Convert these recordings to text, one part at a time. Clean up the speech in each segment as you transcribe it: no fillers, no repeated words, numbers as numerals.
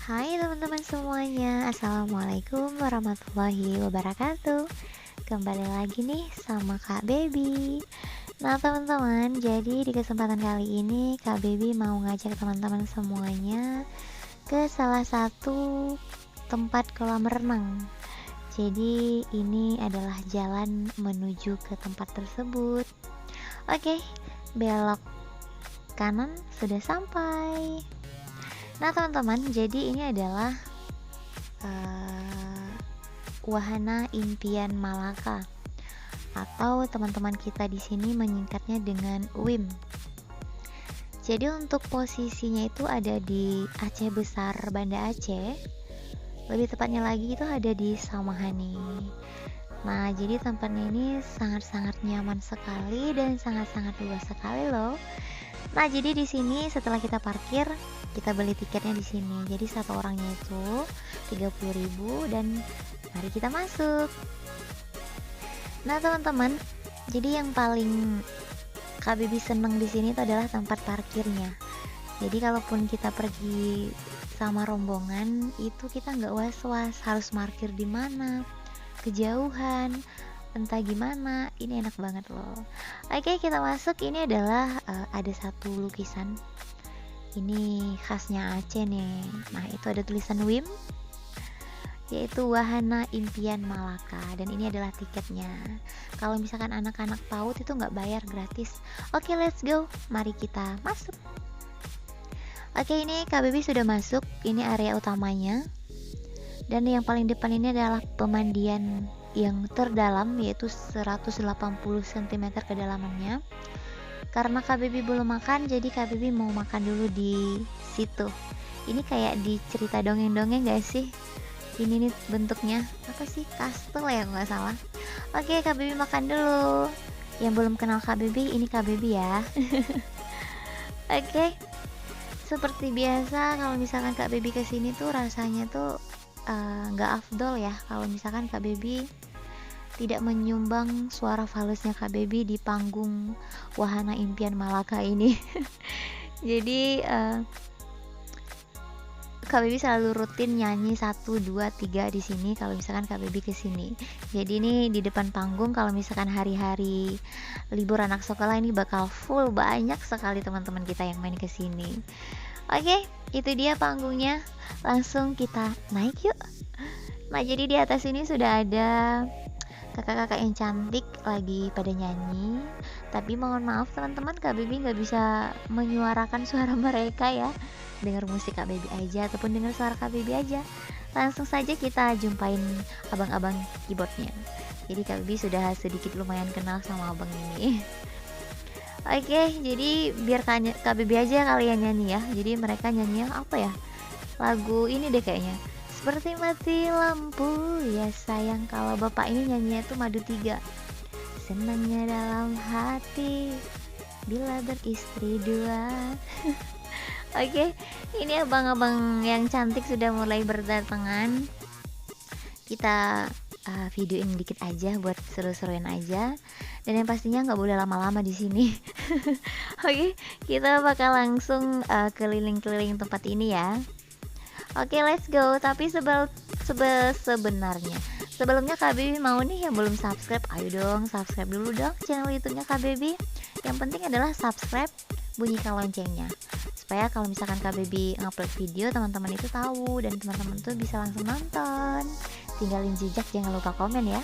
Hai teman-teman semuanya, Assalamualaikum warahmatullahi wabarakatuh. Kembali lagi nih sama Kak Baby. Nah teman-teman, jadi di kesempatan kali ini Kak Baby mau ngajak teman-teman semuanya ke salah satu tempat kolam renang. Jadi ini adalah jalan menuju ke tempat tersebut. Oke, belok kanan sudah sampai. Nah teman-teman, jadi ini adalah eh, Wahana Impian Malaka atau teman-teman kita di sini menyingkatnya dengan WIM. Jadi untuk posisinya itu ada di Aceh Besar, Banda Aceh. Lebih tepatnya lagi itu ada di Samahani. Nah, jadi tempatnya ini sangat-sangat nyaman sekali dan sangat-sangat luas sekali loh. Nah, jadi di sini setelah kita parkir, kita beli tiketnya di sini. Jadi satu orangnya itu 30.000 dan mari kita masuk. Nah, teman-teman, jadi yang paling Kak Bibi seneng di sini itu adalah tempat parkirnya. Jadi kalaupun kita pergi sama rombongan, itu kita nggak was-was harus parkir di mana, kejauhan, entah gimana. Ini enak banget loh. Oke, kita masuk. Ini adalah ada satu lukisan. Ini khasnya Aceh nih. Nah, itu ada tulisan WIM, yaitu Wahana Impian Malaka, dan ini adalah tiketnya. Kalau misalkan anak-anak PAUD itu nggak bayar, gratis. Oke, let's go. Mari kita masuk. Oke, ini Kak Baby sudah masuk. Ini area utamanya. Dan yang paling depan ini adalah pemandian yang terdalam, yaitu 180 cm kedalamannya. Karena Kak Baby belum makan, jadi Kak Baby mau makan dulu di situ. Ini kayak di cerita dongeng-dongeng gak sih? Ini nih bentuknya apa sih? Kastel ya nggak salah. Oke, Kak Baby makan dulu. Yang belum kenal Kak Baby, ini Kak Baby ya. Oke, seperti biasa kalau misalkan Kak Baby kesini tuh rasanya tuh nggak afdol ya kalau misalkan Kak Baby tidak menyumbang suara falusnya Kak Baby di panggung Wahana Impian Malaka ini. Jadi Kak Baby selalu rutin nyanyi 1, 2, 3 di sini kalau misalkan Kak Baby kesini. Jadi ini di depan panggung kalau misalkan hari-hari libur anak sekolah ini bakal full, banyak sekali teman-teman kita yang main kesini. Oke, itu dia panggungnya. Langsung kita naik yuk. Nah, jadi di atas ini sudah ada kakak-kakak yang cantik lagi pada nyanyi. Tapi mohon maaf teman-teman, Kak Baby nggak bisa menyuarakan suara mereka ya. Dengar musik Kak Baby aja ataupun dengar suara Kak Baby aja. Langsung saja kita jumpain abang-abang keyboardnya. Jadi Kak Baby sudah sedikit lumayan kenal sama abang ini. Oke, jadi biar Kak Baby aja kalian nyanyi ya. Jadi mereka nyanyi apa ya? Lagu ini deh kayaknya. Seperti mati lampu ya sayang. Kalau bapak ini nyanyinya tuh Madu 3. Senangnya dalam hati bila beristri 2. Oke, ini abang-abang yang cantik sudah mulai berdatangan. Kita videoin dikit aja buat seru-seruin aja. Dan yang pastinya nggak boleh lama-lama di sini. Oke, kita bakal langsung keliling-keliling tempat ini ya. Oke, let's go. Tapi sebenarnya sebelumnya Kak Baby mau nih yang belum subscribe, ayo dong subscribe dulu dong channel YouTube-nya Kak Baby. Yang penting adalah subscribe, bunyikan loncengnya supaya kalau misalkan Kak Baby ngupload video teman-teman itu tahu dan teman-teman tuh bisa langsung nonton. Tinggalin jejak, jangan lupa komen ya.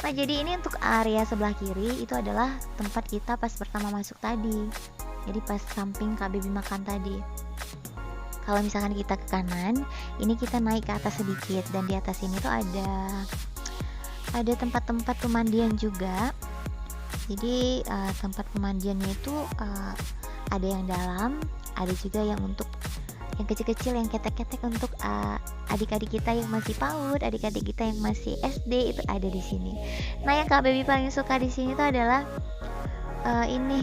Nah, jadi ini untuk area sebelah kiri itu adalah tempat kita pas pertama masuk tadi. Jadi pas samping Kak Baby makan tadi. Kalau misalkan kita ke kanan, ini kita naik ke atas sedikit, dan di atas ini tuh ada tempat-tempat pemandian juga. Jadi tempat pemandiannya itu ada yang dalam, ada juga yang untuk yang kecil-kecil, yang ketek-ketek untuk adik-adik kita yang masih PAUD, adik-adik kita yang masih SD itu ada di sini. Nah, yang Kak Baby paling suka di sini tuh adalah ini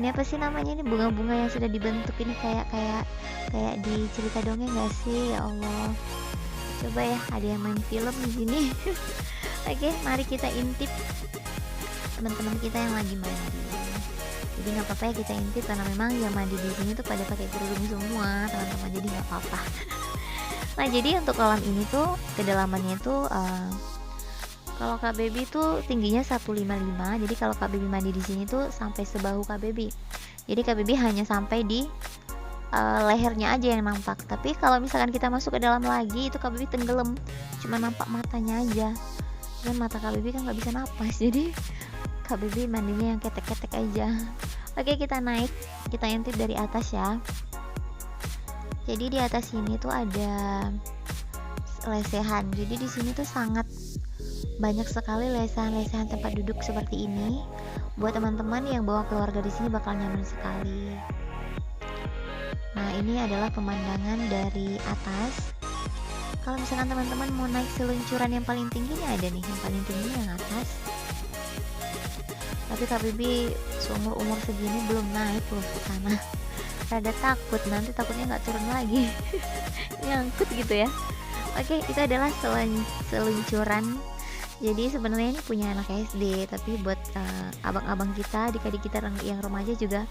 apa sih namanya, ini bunga-bunga yang sudah dibentuk ini kayak di cerita dongeng gak sih? Ya Allah, coba ya, ada yang main film di sini. Oke, mari kita intip teman-teman kita yang lagi mandi. Jadi nggak apa-apa ya kita intip, karena memang yang mandi di sini tuh pada pakai kerudung semua teman-teman, jadi nggak apa-apa. Nah, jadi untuk kolam ini tuh kedalamannya tuh kalau Kak Baby tuh tingginya 155. Jadi kalau Kak Baby mandi di sini tuh sampai sebahu Kak Baby. Jadi Kak Baby hanya sampai di lehernya aja yang nampak. Tapi kalau misalkan kita masuk ke dalam lagi itu Kak Baby tenggelam, cuma nampak matanya aja. Dan mata Kak Baby kan nggak bisa napas, jadi Kak Baby mandinya yang ketek-ketek aja. Oke, kita naik, kita intip dari atas ya. Jadi di atas sini tuh ada lesehan. Jadi di sini tuh sangat banyak sekali lesehan-lesehan tempat duduk seperti ini. Buat teman-teman yang bawa keluarga di sini bakal nyaman sekali. Nah, ini adalah pemandangan dari atas. Kalau misalkan teman-teman mau naik seluncuran yang paling tinggi, ini ada nih, yang paling tinggi yang atas. Tapi Kak Bibi seumur-umur segini belum naik loh ke sana. Rada takut, nanti takutnya nggak turun lagi. Nyangkut gitu ya. Oke, itu adalah seluncuran. Jadi sebenarnya ini punya anak SD, tapi buat abang-abang kita, adik-adik kita yang remaja juga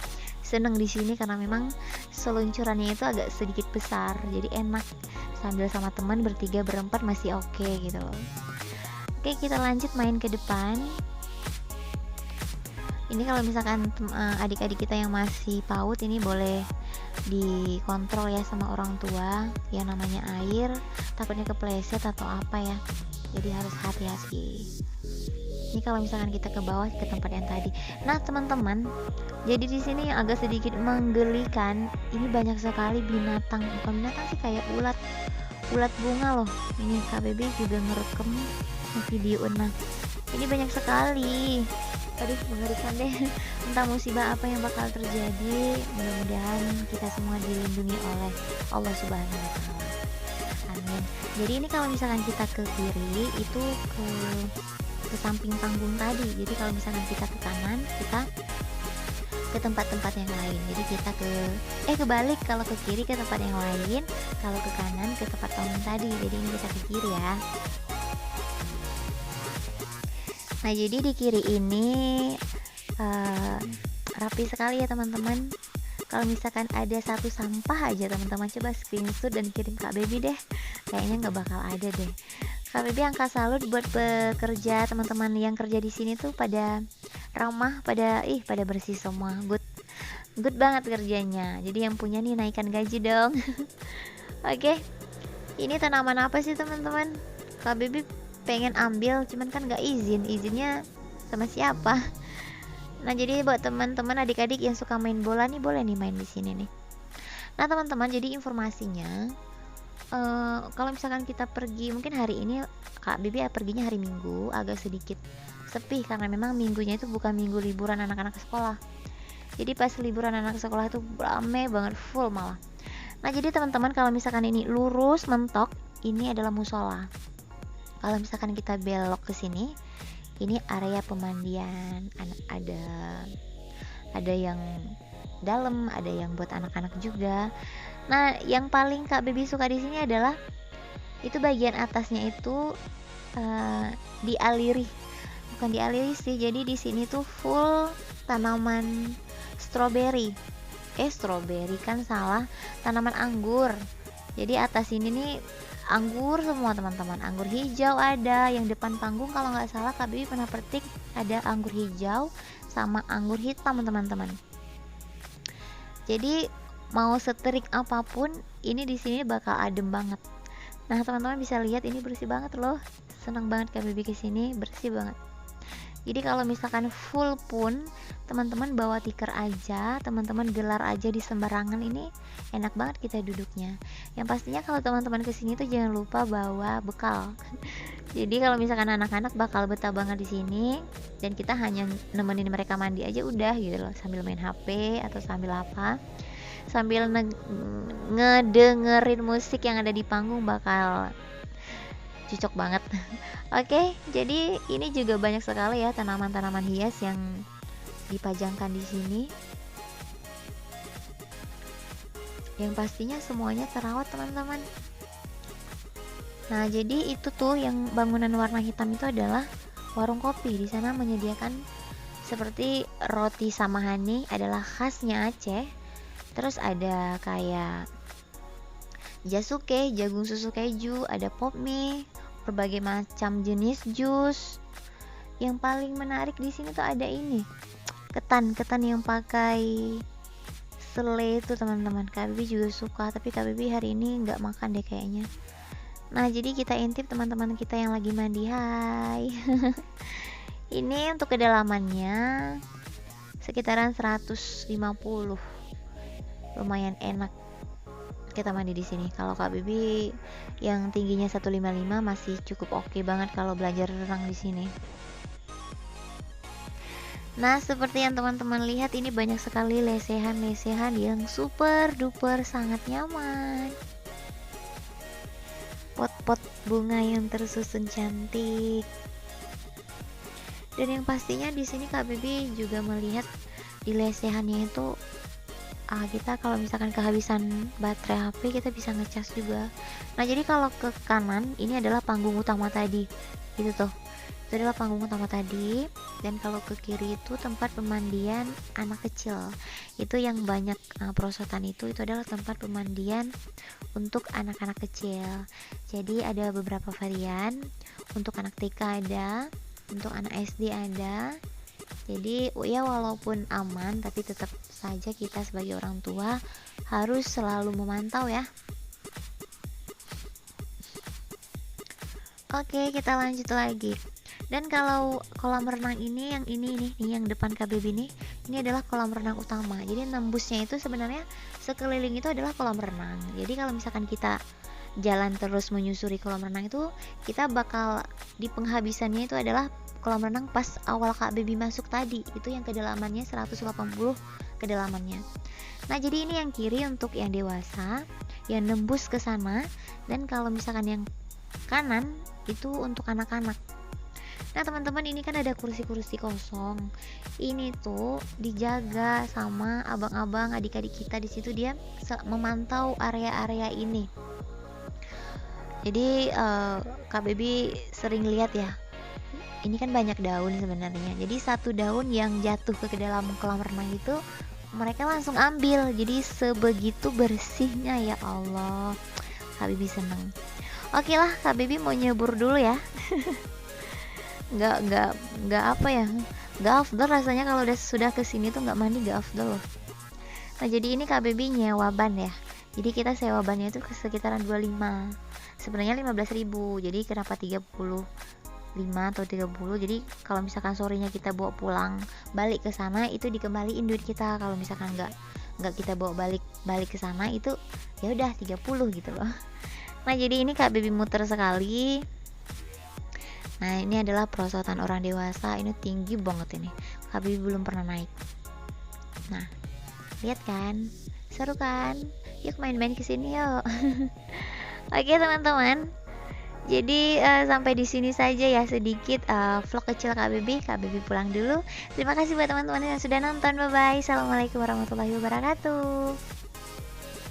seneng di sini karena memang seluncurannya itu agak sedikit besar, jadi enak sambil sama teman bertiga berempat masih oke gitu loh. Oke, kita lanjut main ke depan. Ini kalau misalkan adik-adik kita yang masih PAUD ini boleh dikontrol ya sama orang tua, yang namanya air, takutnya kepleset atau apa ya, jadi harus hati-hati. Ini kalau misalkan kita ke bawah ke tempat yang tadi. Nah teman-teman, jadi di sini yang agak sedikit menggelikan, ini banyak sekali binatang, bukan binatang sih, kayak ulat bunga loh. Ini Kak Bebe juga ngerekam video. Nah ini banyak sekali, aduh mengerikan deh. Entah musibah apa yang bakal terjadi, mudah-mudahan kita semua dilindungi oleh Allah Subhanahu wa Ta'ala. Amin. Jadi ini kalau misalkan kita ke kiri itu ke samping panggung tadi. Jadi kalau misalkan kita ke kanan, kita ke tempat-tempat yang lain. Jadi kita kebalik, kalau ke kiri ke tempat yang lain, kalau ke kanan ke tempat panggung tadi. Jadi ini kita ke kiri ya. Nah jadi di kiri ini rapi sekali ya teman-teman. Kalau misalkan ada satu sampah aja teman-teman, coba screenshot dan kirim Kak Baby deh. Kayaknya nggak bakal ada deh. Kak Baby angka salut buat pekerja teman-teman yang kerja di sini tuh pada ramah, pada bersih semua. Good banget kerjanya. Jadi yang punya nih naikkan gaji dong. Oke. Ini tanaman apa sih teman-teman? Kak Baby pengen ambil, cuman kan nggak izinnya sama siapa? Nah jadi buat teman-teman adik-adik yang suka main bola nih, boleh nih main di sini nih. Nah teman-teman, jadi informasinya kalau misalkan kita pergi, mungkin hari ini Kak Bibi perginya hari Minggu, agak sedikit sepi karena memang minggunya itu bukan minggu liburan anak-anak sekolah. Jadi pas liburan anak sekolah itu rame banget, full malah. Nah jadi teman-teman, kalau misalkan ini lurus mentok, ini adalah musola. Kalau misalkan kita belok ke sini, ini area pemandian. Ada yang dalam, ada yang buat anak-anak juga. Nah, yang paling Kak Baby suka di sini adalah itu bagian atasnya itu dialiri. Bukan dialiri sih, jadi di sini tuh full tanaman stroberi. Stroberi kan salah, tanaman anggur. Jadi atas ini nih anggur semua teman-teman. Anggur hijau ada, yang depan panggung kalau nggak salah Kak Baby pernah petik ada anggur hijau sama anggur hitam teman-teman. Jadi mau seterik apapun, ini di sini bakal adem banget. Nah teman-teman bisa lihat ini bersih banget loh. Senang banget Kak Baby kesini, bersih banget. Jadi kalau misalkan full pun teman-teman bawa tikar aja, teman-teman gelar aja di sembarangan, ini enak banget kita duduknya. Yang pastinya kalau teman-teman kesini tuh jangan lupa bawa bekal. Jadi kalau misalkan anak-anak bakal betah banget di sini, dan kita hanya nemenin mereka mandi aja udah gitu loh, sambil main HP atau sambil apa, sambil ngedengerin musik yang ada di panggung, bakal cocok banget. Oke, jadi ini juga banyak sekali ya tanaman-tanaman hias yang dipajangkan di sini. Yang pastinya semuanya terawat teman-teman. Nah, jadi itu tuh yang bangunan warna hitam itu adalah warung kopi. Di sana menyediakan seperti roti sama honey, adalah khasnya Aceh. Terus ada kayak jasuke, jagung susu keju, ada pop mie, berbagai macam jenis jus. Yang paling menarik di sini tuh ada ini, ketan yang pakai selai itu teman-teman. Kak Bibi juga suka, tapi Kak Bibi hari ini nggak makan deh kayaknya. Nah, jadi kita intip teman-teman kita yang lagi mandi. Hai. Ini untuk kedalamannya sekitaran 150. Lumayan enak kita mandi di sini. Kalau Kak Bibi yang tingginya 155 masih cukup oke banget kalau belajar renang di sini. Nah, seperti yang teman-teman lihat, ini banyak sekali lesehan-lesehan yang super duper sangat nyaman. Pot-pot bunga yang tersusun cantik. Dan yang pastinya di sini Kak Bibi juga melihat di lesehannya itu kita kalau misalkan kehabisan baterai HP kita bisa ngecas juga. Nah, jadi kalau ke kanan ini adalah panggung utama tadi. Gitu tuh. Itu adalah panggung utama tadi, dan kalau ke kiri itu tempat pemandian anak kecil. Itu yang banyak perosotan itu adalah tempat pemandian untuk anak-anak kecil. Jadi ada beberapa varian, untuk anak TK ada, untuk anak SD ada. Jadi ya walaupun aman, tapi tetap saja kita sebagai orang tua harus selalu memantau ya. Oke, kita lanjut lagi. Dan kalau kolam renang ini, yang ini nih, yang depan KBB ini adalah kolam renang utama. Jadi nembusnya itu sebenarnya sekeliling itu adalah kolam renang. Jadi kalau misalkan kita jalan terus menyusuri kolam renang itu, kita bakal di penghabisannya itu adalah kolam renang pas awal KBB masuk tadi. Itu yang kedalamannya 180 kedalamannya. Nah, jadi ini yang kiri untuk yang dewasa, yang nembus ke sana, dan kalau misalkan yang kanan itu untuk anak-anak. Nah, teman-teman, ini kan ada kursi-kursi kosong. Ini tuh dijaga sama abang-abang adik-adik kita di situ, dia memantau area-area ini. Jadi Kak Baby sering lihat ya. Ini kan banyak daun sebenarnya. Jadi satu daun yang jatuh ke dalam kolam renang itu mereka langsung ambil. Jadi sebegitu bersihnya, ya Allah. Kak Baby seneng. Oke lah, Kak Baby mau nyebur dulu ya. nggak apa ya, nggak afdol rasanya kalau sudah kesini tuh nggak mandi, nggak afdol loh. Nah, jadi ini Kak Baby nyewa ban ya. Jadi kita sewa bannya itu sekitaran 25, sebenarnya 15.000. Jadi kenapa 35 atau 30? Jadi kalau misalkan sorenya kita bawa pulang balik ke sana itu dikembaliin duit kita. Kalau misalkan nggak kita bawa balik ke sana itu ya udah 30 gitu loh. Nah, jadi ini Kak Baby muter sekali. Nah, ini adalah perosotan orang dewasa. Ini tinggi banget ini. Kak Baby belum pernah naik. Nah, lihat kan? Seru kan? Yuk main-main kesini yuk. Oke teman-teman. Jadi sampai di sini saja ya sedikit vlog kecil Kak Baby. Kak Baby pulang dulu. Terima kasih buat teman-teman yang sudah nonton. Bye bye. Assalamualaikum warahmatullahi wabarakatuh.